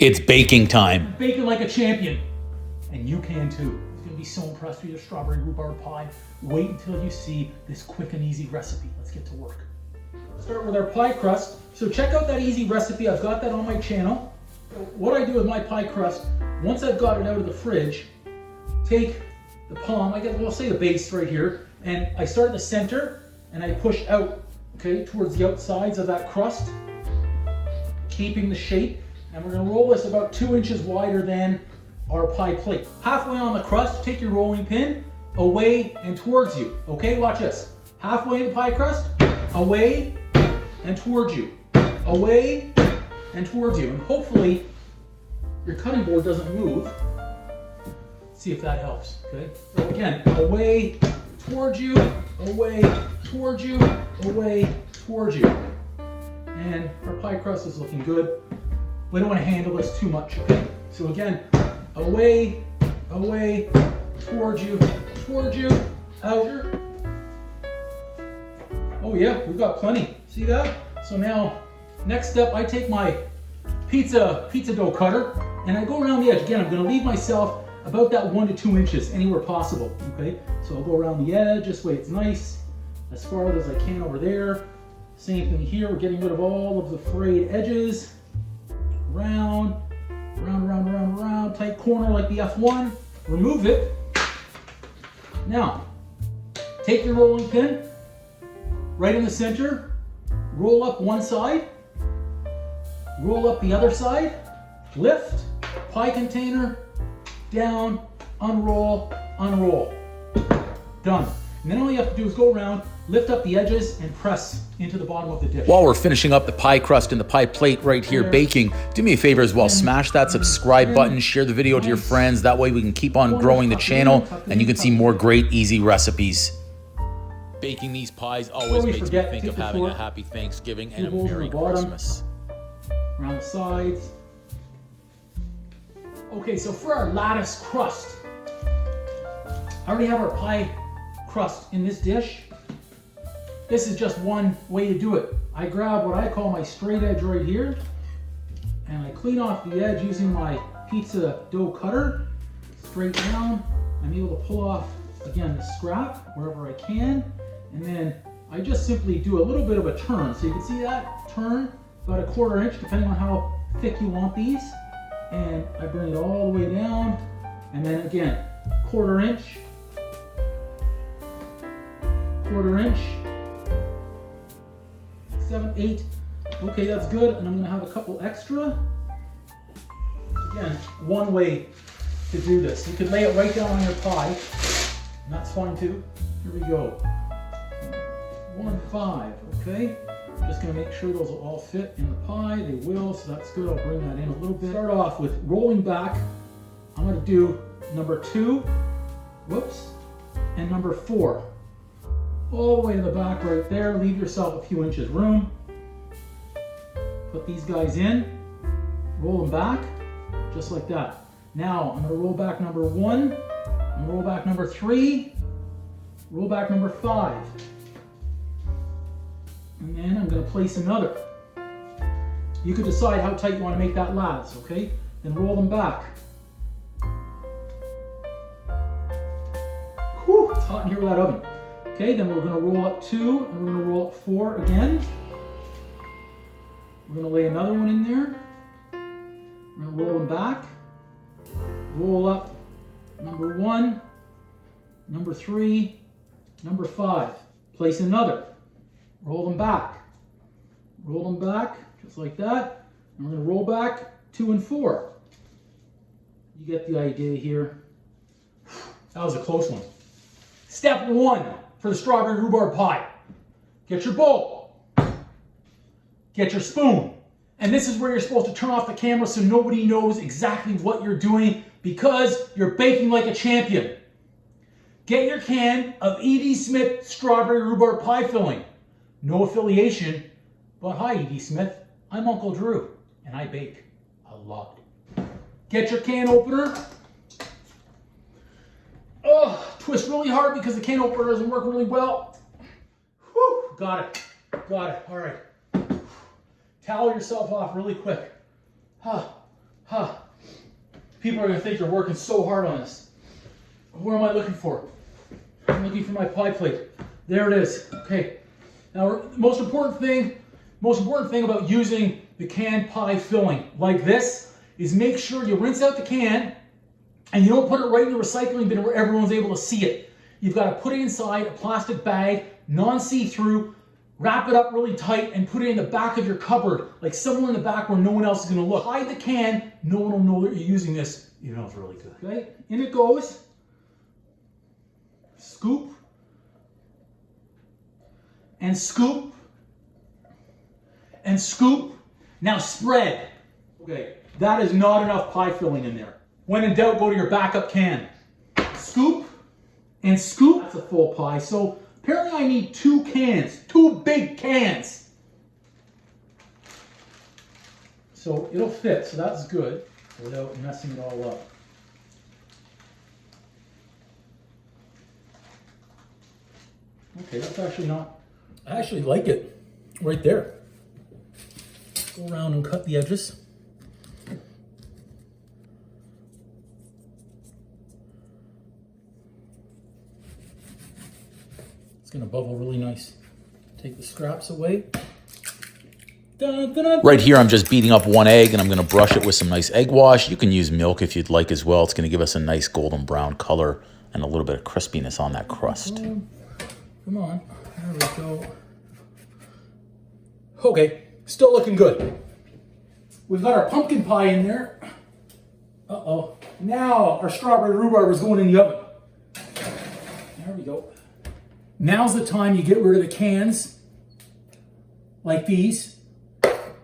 It's baking time. Baking like a champion. And you can too. You're gonna be so impressed with your strawberry rhubarb pie. Wait until you see this quick and easy recipe. Let's get to work. Let's start with our pie crust. So check out that easy recipe. I've got that on my channel. What I do with my pie crust, once I've got it out of the fridge, take the palm, we'll say the base right here, and I start at the center and I push out, okay, towards the outsides of that crust, keeping the shape. And we're gonna roll this about 2 inches wider than our pie plate. Halfway on the crust, take your rolling pin away and towards you. Okay, watch this. Halfway in the pie crust, away and towards you. Away and towards you. And hopefully your cutting board doesn't move. See if that helps, okay? So again, away towards you, away towards you, away towards you. And our pie crust is looking good. We don't want to handle this too much, okay? So again, away, away, towards you, out. Oh yeah, we've got plenty. See that? So now, next step, I take my pizza dough cutter and I go around the edge. Again, I'm gonna leave myself about that 1 to 2 inches anywhere possible, okay? So I'll go around the edge, this way it's nice, as far as I can over there. Same thing here, we're getting rid of all of the frayed edges. Round, tight corner like the F1. Remove it. Now, take your rolling pin, right in the center, roll up one side, roll up the other side, lift, pie container, down, unroll, unroll. Done. And then all you have to do is go around, lift up the edges, and press into the bottom of the dish. While we're finishing up the pie crust and the pie plate right here baking, do me a favor as well, smash that subscribe button, share the video to your friends. That way we can keep on growing the channel and you can see more great, easy recipes. Baking these pies always makes me think of having a happy Thanksgiving and a Merry Christmas. Around the sides. Okay, so for our lattice crust, I already have our pie crust in this dish. This is just one way to do it. I grab what I call my straight edge right here, and I clean off the edge using my pizza dough cutter. Straight down, I'm able to pull off, again, the scrap wherever I can, and then I just simply do a little bit of a turn. So you can see that turn, about 1/4 inch, depending on how thick you want these. And I bring it all the way down, and then again, 1/4 inch, 1/4 inch, 7, 8. Okay, that's good. And I'm gonna have a couple extra. Again, one way to do this. You can lay it right down on your pie, and that's fine too. Here we go. 1, 5, okay? Just gonna make sure those will all fit in the pie. They will, so that's good. I'll bring that in a little bit. Start off with rolling back. I'm gonna do number 2, whoops, and number 4. All the way to the back right there. Leave yourself a few inches room. Put these guys in, roll them back, just like that. Now, I'm gonna roll back number 1, I'm gonna roll back number 3, roll back number 5. And then I'm gonna place another. You can decide how tight you wanna make that lattice, okay? Then roll them back. Whew, it's hot in here with that oven. Okay, then we're gonna roll up 2, and we're gonna roll up 4 again. We're gonna lay another one in there. We're gonna roll them back. Roll up number 1, number 3, number 5. Place another. Roll them back. Roll them back, just like that. And we're gonna roll back 2 and 4. You get the idea here. That was a close one. Step 1 for the strawberry rhubarb pie. Get your bowl. Get your spoon. And this is where you're supposed to turn off the camera so nobody knows exactly what you're doing because you're baking like a champion. Get your can of E.D. Smith strawberry rhubarb pie filling. No affiliation, but hi E.D. Smith, I'm Uncle Drew, and I bake a lot. Get your can opener. Oh, twist really hard because the can opener doesn't work really well. Whew, got it, all right. Towel yourself off really quick. People are gonna think you're working so hard on this. Where am I looking for? I'm looking for my pie plate. There it is. Okay. Now, most important thing about using the canned pie filling like this is make sure you rinse out the can and you don't put it right in the recycling bin where everyone's able to see it. You've got to put it inside a plastic bag, non-see-through, wrap it up really tight and put it in the back of your cupboard, like somewhere in the back where no one else is going to look. Hide the can, no one will know that you're using this. You know it's really good. Okay, in it goes. Scoop. And scoop. And scoop. Now spread. Okay, that is not enough pie filling in there. When in doubt, go to your backup can. Scoop and scoop. That's a full pie. So apparently I need 2 cans, 2 big cans. So it'll fit, so that's good without messing it all up. Okay, that's actually not, I actually like it right there. Go around and cut the edges. It's gonna bubble really nice. Take the scraps away. Dun, dun, dun. Right here, I'm just beating up 1 egg and I'm gonna brush it with some nice egg wash. You can use milk if you'd like as well. It's gonna give us a nice golden brown color and a little bit of crispiness on that crust. Come on, there we go. Okay, still looking good. We've got our pumpkin pie in there. Uh-oh. Now our strawberry rhubarb is going in the oven. There we go. Now's the time you get rid of the cans, like these,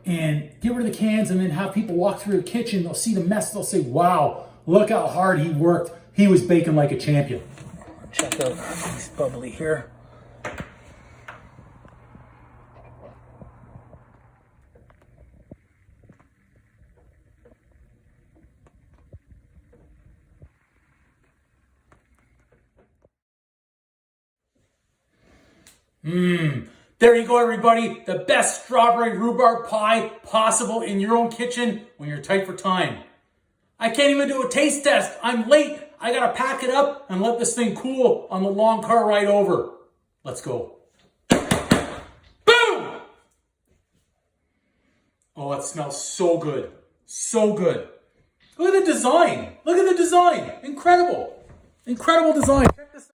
and get rid of the cans and then have people walk through the kitchen. They'll see the mess. They'll say, wow, look how hard he worked. He was baking like a champion. Check out these bubbly here. There you go, everybody. The best strawberry rhubarb pie possible in your own kitchen when you're tight for time. I can't even do a taste test. I'm late. I gotta pack it up and let this thing cool on the long car ride over. Let's go. Boom! Oh, it smells so good. So good. Look at the design. Look at the design. Incredible. Incredible design. Check this out.